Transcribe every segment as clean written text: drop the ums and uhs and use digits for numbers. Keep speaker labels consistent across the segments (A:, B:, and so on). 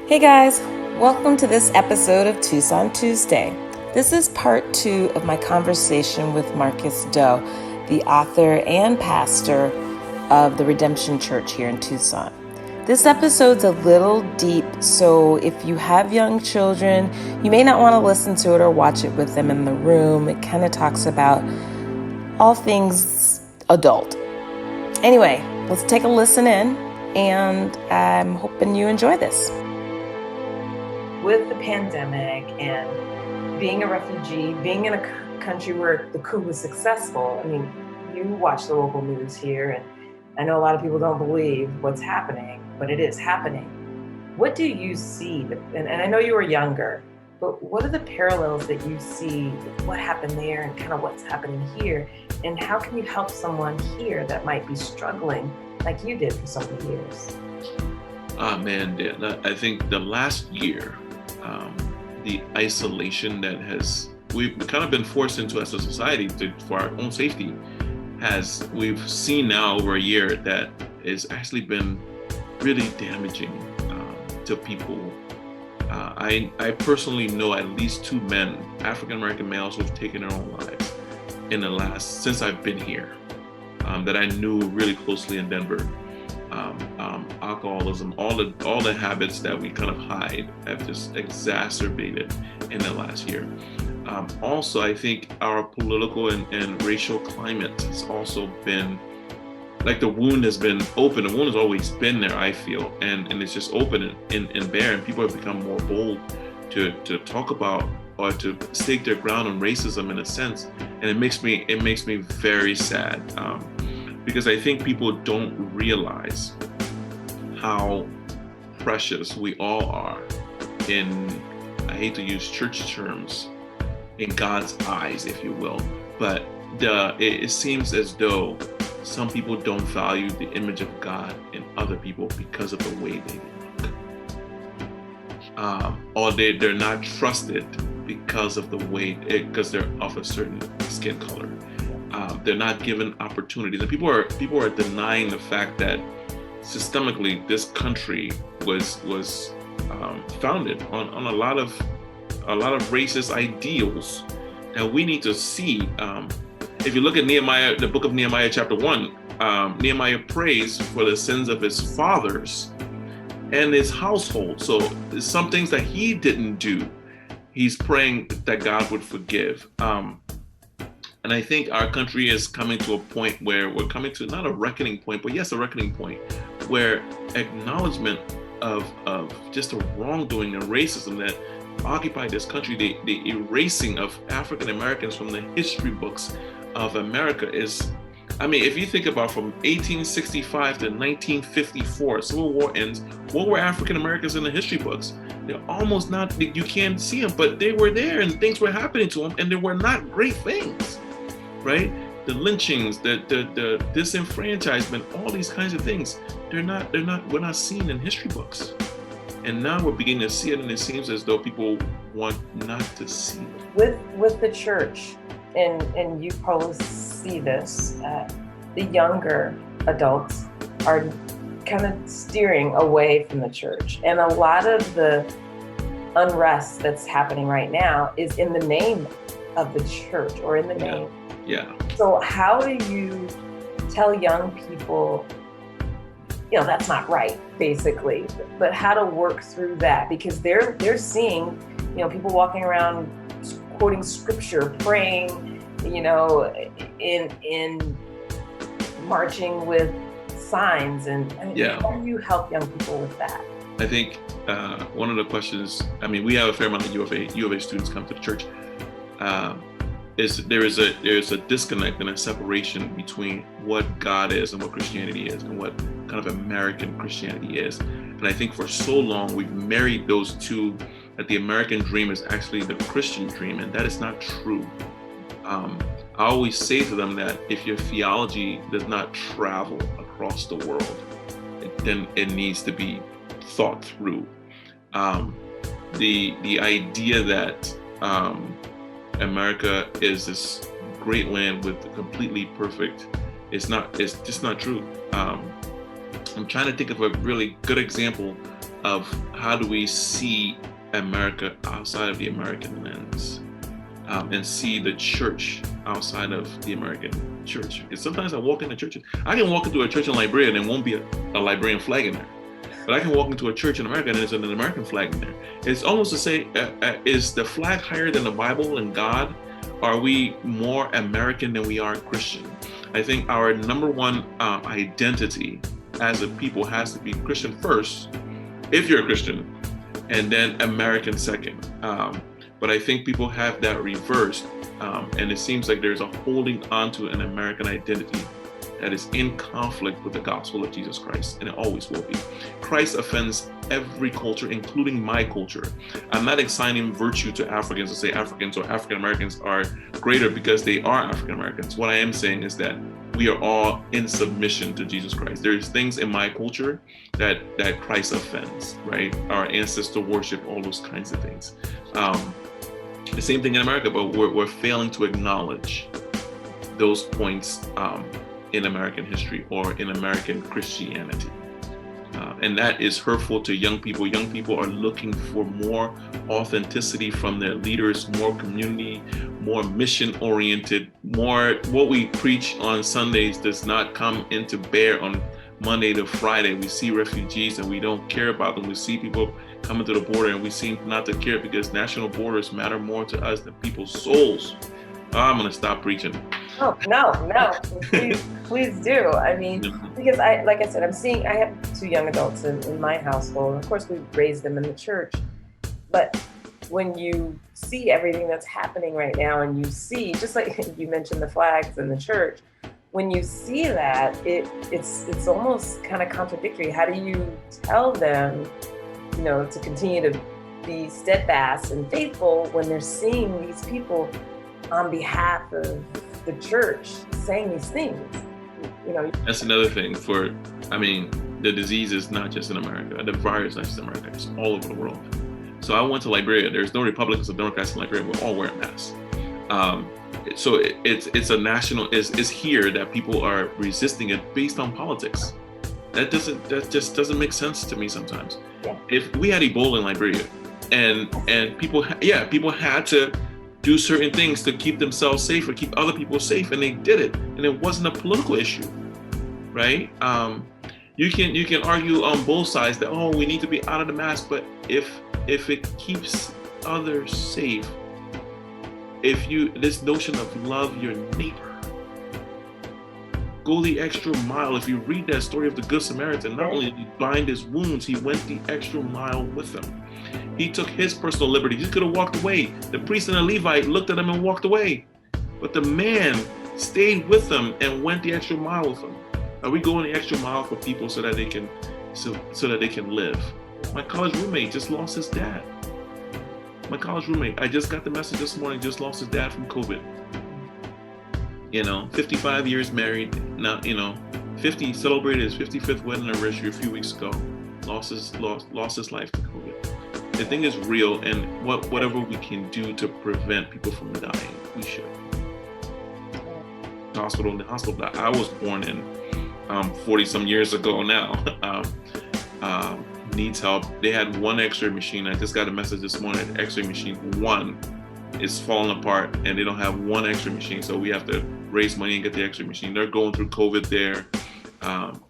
A: Hey guys, welcome to this episode of Tucson Tuesday. This is part 2 of my conversation with Marcus Doe, the author and pastor of the Redemption Church here in Tucson. This episode's a little deep, so if you have young children, you may not want to listen to it or watch it with them in the room. It kind of talks about all things adult. Anyway, let's take a listen in, and I'm hoping you enjoy this. With the pandemic and being a refugee, being in a country where the coup was successful, I mean, you watch the local news here, and I know a lot of people don't believe what's happening, but it is happening. What do you see? And I know you were younger, but what are the parallels that you see with what happened there and kind of what's happening here? And how can you help someone here that might be struggling like you did for so many years?
B: I think the last year, the isolation that we've kind of been forced into as a society for our own safety, we've seen now over a year that has actually been really damaging to people. I personally know at least 2 men, African American males, who have taken their own lives since I've been here, that I knew really closely in Denver. Alcoholism, all the habits that we kind of hide have just exacerbated in the last year. Also, I think our political and racial climate has also been, like, the wound has been open. The wound has always been there, I feel, and it's just open and bare, and people have become more bold to talk about or to stake their ground on racism in a sense, and it makes me very sad. Because I think people don't realize how precious we all are I hate to use church terms, in God's eyes, if you will, but it seems as though some people don't value the image of God in other people because of the way they look. Or they're not trusted because of because they're of a certain skin color. They're not given opportunities, and people are denying the fact that systemically this country was founded on a lot of racist ideals that we need to see. If you look at Nehemiah, the book of Nehemiah, chapter 1, Nehemiah prays for the sins of his fathers and his household. So some things that he didn't do, he's praying that God would forgive. And I think our country is coming to a point where we're coming to not a reckoning point, but yes, a reckoning point, where acknowledgement of just the wrongdoing and racism that occupied this country, the erasing of African Americans from the history books of America is, I mean, if you think about from 1865 to 1954, Civil War ends, what were African Americans in the history books? They're almost not, you can't see them, but they were there and things were happening to them, and they were not great things. Right? The lynchings, the disenfranchisement, all these kinds of things, we're not seen in history books. And now we're beginning to see it, and it seems as though people want not to see it.
A: With the church, and you probably see this, the younger adults are kind of steering away from the church. And a lot of the unrest that's happening right now is in the name of the church, or in the name.
B: Yeah.
A: So how do you tell young people, that's not right, basically, but how to work through that? Because they're seeing, people walking around quoting scripture, praying, in marching with signs, and how do you help young people with that?
B: I think one of the questions, we have a fair amount of U of A students come to the church. There is a disconnect and a separation between what God is and what Christianity is, and what kind of American Christianity is. And I think for so long we've married those two, that the American dream is actually the Christian dream, and that is not true. I always say to them that if your theology does not travel across the world, then it needs to be thought through. The idea that America is this great land with completely perfect, it's just not true. I'm trying to think of a really good example of how do we see America outside of the American lens, and see the church outside of the American church. Because sometimes I walk into churches, I can walk into a church in Liberia and there won't be a Liberian flag in there. But I can walk into a church in America and there's an American flag in there. It's almost to say, is the flag higher than the Bible and God? Are we more American than we are Christian? I think our number one identity as a people has to be Christian first, if you're a Christian, and then American second. But I think people have that reversed, and it seems like there's a holding onto an American identity that is in conflict with the gospel of Jesus Christ, and it always will be. Christ offends every culture, including my culture. I'm not assigning virtue to Africans to say Africans or African Americans are greater because they are African Americans. What I am saying is that we are all in submission to Jesus Christ. There's things in my culture that Christ offends, right? Our ancestor worship, all those kinds of things. The same thing in America, but we're failing to acknowledge those points in American history or in American Christianity. And that is hurtful to young people. Young people are looking for more authenticity from their leaders, more community, more mission-oriented, more what we preach on Sundays does not come into bear on Monday to Friday. We see refugees and we don't care about them. We see people coming to the border and we seem not to care because national borders matter more to us than people's souls. I'm going to stop preaching.
A: Oh, no, please do. I mean, because like I said, I have 2 young adults in my household. Of course, we raised them in the church. But when you see everything that's happening right now, and you see, just like you mentioned the flags in the church, when you see that, it's almost kind of contradictory. How do you tell them, to continue to be steadfast and faithful when they're seeing these people on behalf of the church saying these things?
B: That's another thing. The disease is not just in America. The virus is not just in America. It's all over the world. So I went to Liberia. There's no Republicans or Democrats in Liberia. We're all wearing masks. So it's a national. It's here that people are resisting it based on politics. That just doesn't make sense to me sometimes. Yeah. If we had Ebola in Liberia, and people had to do certain things to keep themselves safe or keep other people safe, and they did it, and it wasn't a political issue, right? You can argue on both sides that we need to be out of the mask, but if it keeps others safe, this notion of love your neighbor, go the extra mile. If you read that story of the Good Samaritan, not only did he bind his wounds, he went the extra mile with them. He took his personal liberty. He could have walked away. The priest and the Levite looked at him and walked away. But the man stayed with them and went the extra mile with them. Are we going the extra mile for people so that they can live? My college roommate just lost his dad. I just got the message this morning, just lost his dad from COVID. 55 years married. Now, 50 celebrated his 55th wedding anniversary a few weeks ago. Lost his life to COVID. The thing is real, and whatever we can do to prevent people from dying, we should. The hospital that I was born in 40 some years ago now needs help. They had one x-ray machine. I just got a message this morning, the x-ray machine, one is falling apart and they don't have one x-ray machine. So we have to raise money and get the x-ray machine. They're going through COVID there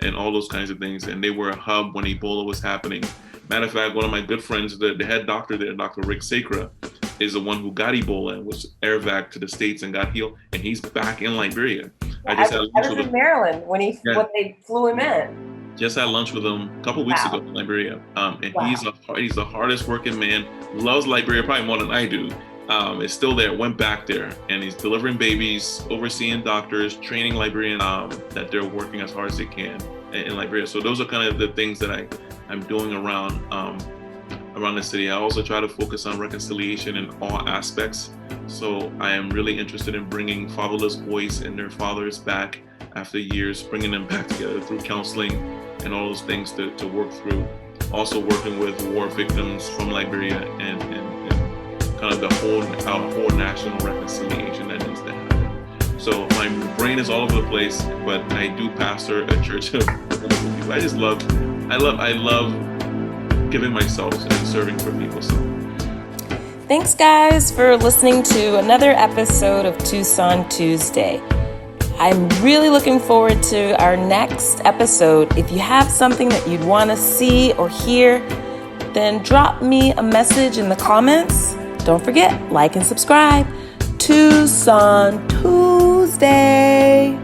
B: and all those kinds of things. And they were a hub when Ebola was happening. Matter of fact, one of my good friends, the head doctor there, Dr. Rick Sacra, is the one who got Ebola and was airvac to the States and got healed. And he's back in Liberia.
A: I was in Maryland when they flew him in.
B: Just had lunch with him a couple of weeks ago in Liberia. And he's the hardest working man, loves Liberia probably more than I do. Is still there, went back there, and he's delivering babies, overseeing doctors, training Liberian that they're working as hard as they can in Liberia. So those are kind of the things that I'm doing around the city. I also try to focus on reconciliation in all aspects. So I am really interested in bringing fatherless boys and their fathers back after years, bringing them back together through counseling and all those things to work through. Also working with war victims from Liberia and kind of the whole national reconciliation that needs to happen. So my brain is all over the place, but I do pastor a church of people. I love giving myself and serving for people. So
A: thanks, guys, for listening to another episode of Tucson Tuesday. I'm really looking forward to our next episode. If you have something that you'd want to see or hear, then drop me a message in the comments. Don't forget, like and subscribe. Tucson Tuesday.